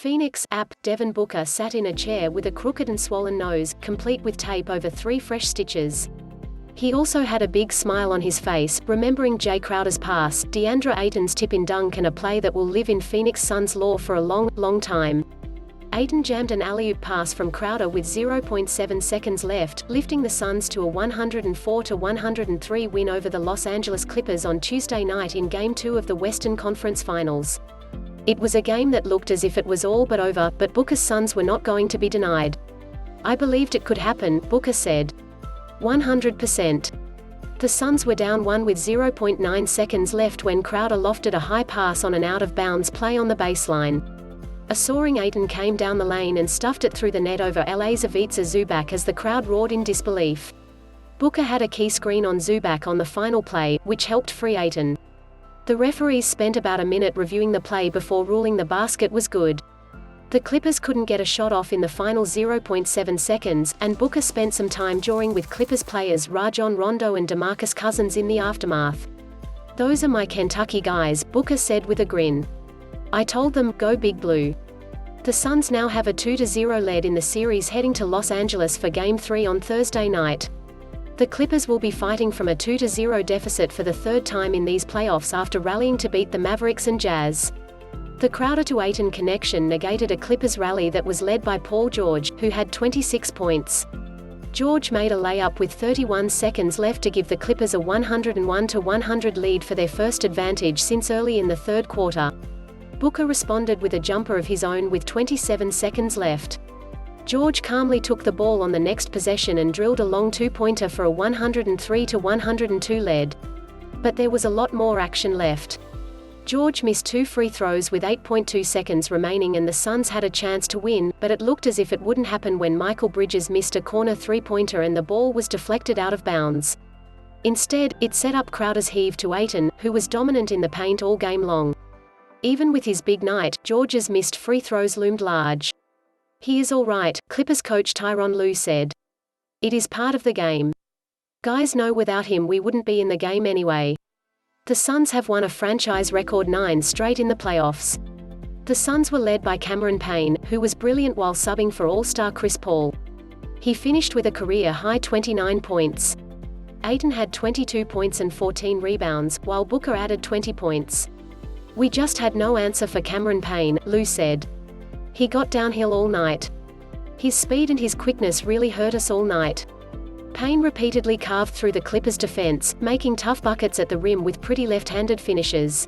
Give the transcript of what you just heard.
Phoenix app, Devin Booker sat in a chair with a crooked and swollen nose, complete with tape over 3 fresh stitches. He also had a big smile on his face, remembering Jae Crowder's pass, Deandre Ayton's tip-in dunk, and a play that will live in Phoenix Suns lore for a long, long time. Ayton jammed an alley-oop pass from Crowder with 0.7 seconds left, lifting the Suns to a 104-103 win over the Los Angeles Clippers on Tuesday night in Game 2 of the Western Conference Finals. It was a game that looked as if it was all but over, but Booker's Suns were not going to be denied. "I believed it could happen," Booker said. 100%. The Suns were down 1 with 0.9 seconds left when Crowder lofted a high pass on an out-of-bounds play on the baseline. A soaring Ayton came down the lane and stuffed it through the net over LA's Ivica Zubac as the crowd roared in disbelief. Booker had a key screen on Zubac on the final play, which helped free Ayton. The referees spent about a minute reviewing the play before ruling the basket was good. The Clippers couldn't get a shot off in the final 0.7 seconds, and Booker spent some time jawing with Clippers players Rajon, Rondo and Demarcus Cousins in the aftermath. "Those are my Kentucky guys," Booker said with a grin. "I told them, go Big Blue." The Suns now have a 2-0 lead in the series heading to Los Angeles for Game 3 on Thursday night. The Clippers will be fighting from a 2-0 deficit for the third time in these playoffs after rallying to beat the Mavericks and Jazz. The Crowder-to-Ayton connection negated a Clippers rally that was led by Paul George, who had 26 points. George made a layup with 31 seconds left to give the Clippers a 101-100 lead for their first advantage since early in the third quarter. Booker responded with a jumper of his own with 27 seconds left. George calmly took the ball on the next possession and drilled a long two-pointer for a 103-102 lead. But there was a lot more action left. George missed 2 free throws with 8.2 seconds remaining and the Suns had a chance to win, but it looked as if it wouldn't happen when Mikal Bridges missed a corner three-pointer and the ball was deflected out of bounds. Instead, it set up Crowder's heave to Ayton, who was dominant in the paint all game long. Even with his big night, George's missed free throws loomed large. "He is all right," Clippers coach Tyronn Lue said. "It is part of the game. Guys know without him we wouldn't be in the game anyway." The Suns have won a franchise record 9 straight in the playoffs. The Suns were led by Cameron Payne, who was brilliant while subbing for All-Star Chris Paul. He finished with a career-high 29 points. Ayton had 22 points and 14 rebounds, while Booker added 20 points. "We just had no answer for Cameron Payne," Lue said. "He got downhill all night. His speed and his quickness really hurt us all night." Payne repeatedly carved through the Clippers' defense, making tough buckets at the rim with pretty left-handed finishes.